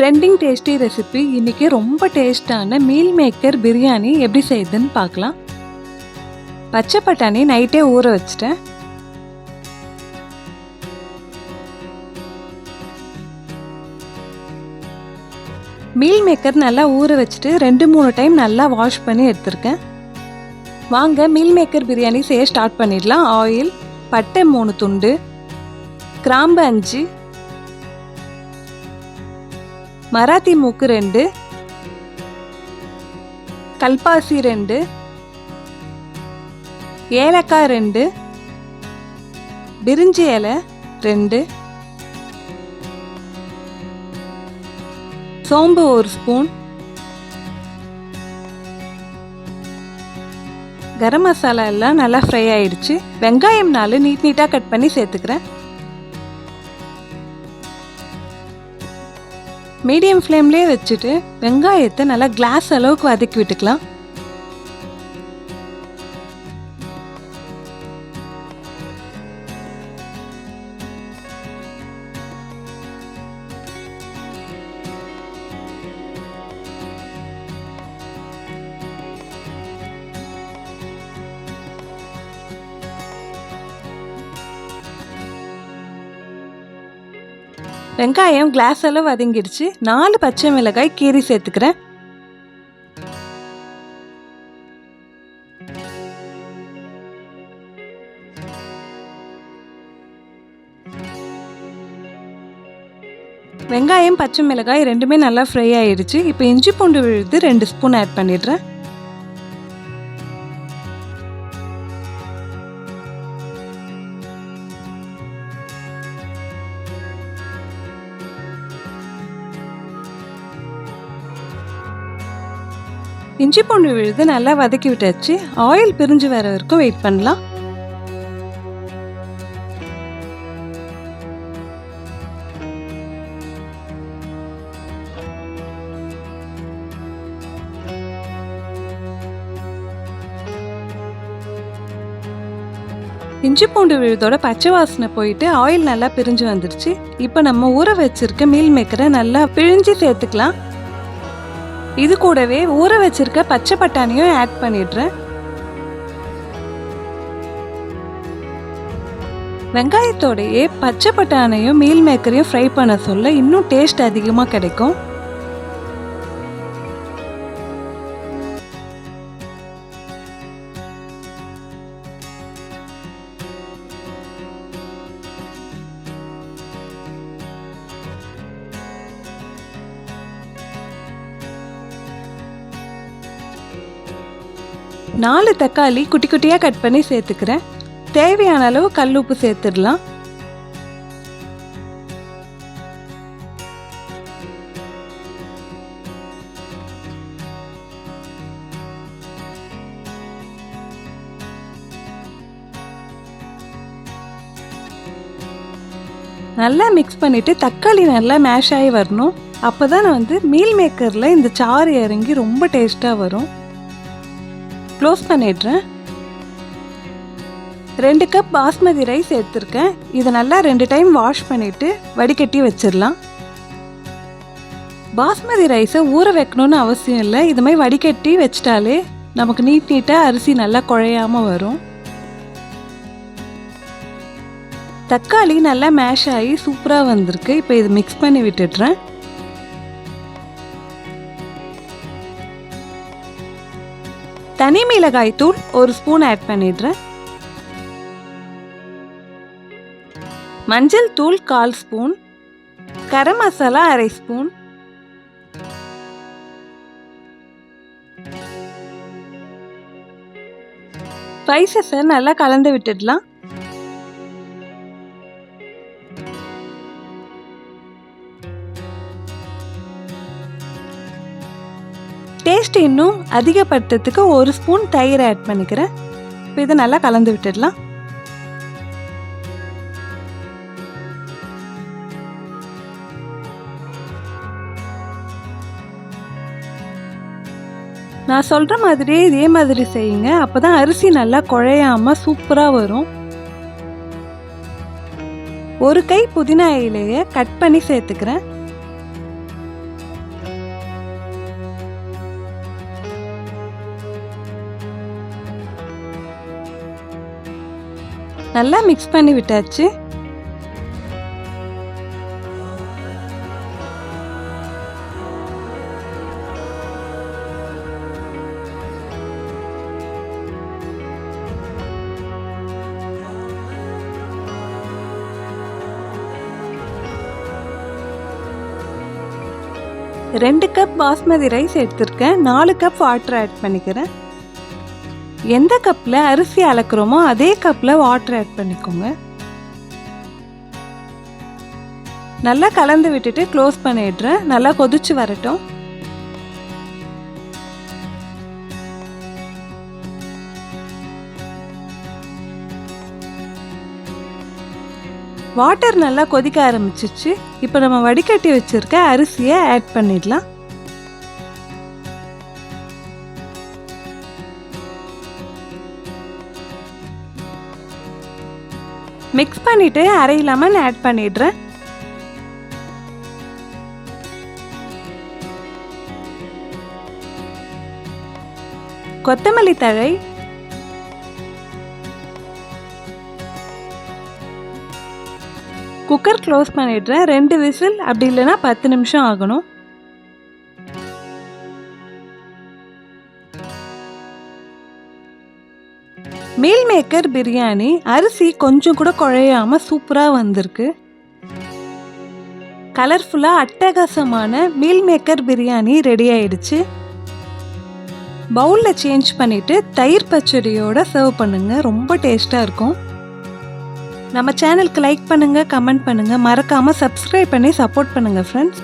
Trending tasty recipe இன்னைக்கு ரொம்ப டேஸ்டான மீல் மேக்கர் பிரியாணி எப்படி செய்யுதுன்னு பார்க்கலாம். பச்சை பட்டாணி நைட்டே ஊற வச்சிட்டேன். மீல் மேக்கர் நல்லா ஊற வச்சுட்டு 2-3 டைம் நல்லா வாஷ் பண்ணி எடுத்திருக்கேன். வாங்க மீல் மேக்கர் பிரியாணி செய்ய ஸ்டார்ட் பண்ணிடலாம். ஆயில், பட்டை 3 துண்டு, கிராம்பு 5, மராத்தி மூக்கு 2, கல்பாசி 2, ஏலக்காய் 2, பிரிஞ்சி இலை 2, சோம்பு 1 ஸ்பூன், கரம் மசாலா எல்லாம் நல்லா ஃப்ரை ஆயிடுச்சு. வெங்காயம் 4 நீட்டாக கட் பண்ணி சேர்த்துக்கிறேன். மீடியம் ஃப்ளேம்லேயே வச்சுட்டு வெங்காயத்தை நல்லா கிளாஸ் அளவுக்கு வதக்கி விட்டுக்கலாம். வெங்காயம் கிளாஸ் அளவு வதங்கிடுச்சு. 4 பச்சை மிளகாய் கீரி சேர்த்துக்கிறேன். வெங்காயம் பச்சை மிளகாய் ரெண்டுமே நல்லா ஃப்ரை ஆயிடுச்சு. இப்போ இஞ்சி பூண்டு விழுது 2 ஸ்பூன் ஆட் பண்ணிடுறேன். இஞ்சி பூண்டு விழுது நல்லா வதக்கி விட்டாச்சு. ஆயில் பிரிஞ்சு வர வரைக்கும் வெயிட் பண்ணலாம். இஞ்சி பூண்டு விழுதோட பச்சை வாசனை போயிட்டு ஆயில் நல்லா பிரிஞ்சு வந்துருச்சு. இப்போ நம்ம ஊற வச்சிருக்க மீல் மேக்கரை நல்லா பிழிஞ்சு சேர்த்துக்கலாம். இது கூடவே ஊற வச்சிருக்க பச்சை பட்டாணியும் ஆட் பண்ணிடுறேன். வெங்காயத்தோடையே பச்சை பட்டாணியும் மீல் மேக்கரையும் ஃப்ரை பண்ண சொல்ல இன்னும் டேஸ்ட் அதிகமாக கிடைக்கும். நாலு தக்காளி குட்டி குட்டியாக கட் பண்ணி சேர்த்துக்கிறேன். தேவையான அளவு கல் உப்பு சேர்த்துடலாம். நல்லா மிக்ஸ் பண்ணிட்டு தக்காளி நல்லா மேஷ் ஆகி வரணும். அப்போதான் மீல் மேக்கரில் இந்த சாறு இறங்கி ரொம்ப டேஸ்ட்டாக வரும். க்ளோஸ் பண்ணிடுறேன். 2 கப் பாஸ்மதி ரைஸ் எடுத்திருக்கேன். இதை நல்லா 2 டைம் வாஷ் பண்ணிவிட்டு வடிகட்டி வச்சிடலாம். பாஸ்மதி ரைஸை ஊற வைக்கணும்னு அவசியம் இல்லை. இது மாதிரி வடிகட்டி வச்சிட்டாலே நமக்கு நீட்டாக அரிசி நல்லா குழையாமல் வரும். தக்காளி நல்லா மேஷ் ஆகி சூப்பராக வந்திருக்கு. இப்போ இது மிக்ஸ் பண்ணி விட்டுடுறேன். தனி மிளகாய் தூள் 1 ஸ்பூன் ஆட் பண்ணிடுறேன். மஞ்சள் தூள் 1/4 ஸ்பூன், கரம் மசாலா 1/2 ஸ்பூன், ஸ்பைசஸை நல்லா கலந்து விட்டுடலாம். டேஸ்ட் இன்னும் அதிகப்படுத்துறதுக்கு 1 ஸ்பூன் தயிர் ஆட் பண்ணிக்கிறேன். இப்போ இதை நல்லா கலந்து விட்டுடலாம். நான் சொல்கிற மாதிரியே இதே மாதிரி செய்யுங்க. அப்போ தான் அரிசி நல்லா குழையாமல் சூப்பராக வரும். ஒரு கை புதினா இலையை கட் பண்ணி சேர்த்துக்கிறேன். நல்லா மிக்ஸ் பண்ணி விட்டாச்சு. ரெண்டு கப் பாஸ்மதி ரைஸ் எடுத்திருக்கேன். 4 கப் வாட்டர் ஆட் பண்ணிக்கிறேன். எந்த கப்பில் அரிசி அளக்குறோமோ அதே கப்பில் வாட்டர் ஆட் பண்ணிக்கோங்க. நல்லா கலந்து விட்டுட்டு க்ளோஸ் பண்ணிடுறேன். நல்லா கொதிச்சு வரட்டும். வாட்டர் நல்லா கொதிக்க ஆரம்பிச்சிச்சு. இப்போ நம்ம வடிகட்டி வச்சிருக்க அரிசியை ஆட் பண்ணிடலாம். மிக்ஸ் பண்ணிட்டு அரை லெமன் ஆட் பண்ணிடுறேன். கொத்தமல்லி தழை, குக்கர் க்ளோஸ் பண்ணிடுறேன். 2 விசில், அப்படி இல்லைன்னா 10 நிமிஷம் ஆகணும். மீல் மேக்கர் பிரியாணி அரிசி கொஞ்சம் கூட குழையாம சூப்பராக வந்திருக்கு. கலர்ஃபுல்லாக அட்டகாசமான மீல் மேக்கர் பிரியாணி ரெடி ஆயிடுச்சு. பவுலில் சேஞ்ச் பண்ணிட்டு தயிர் பச்சடியோட சர்வ் பண்ணுங்க. ரொம்ப டேஸ்டாக இருக்கும். நம்ம சேனலுக்கு லைக் பண்ணுங்க, கமெண்ட் பண்ணுங்க, மறக்காம சப்ஸ்கிரைப் பண்ணி சப்போர்ட் பண்ணுங்க ஃப்ரெண்ட்ஸ்.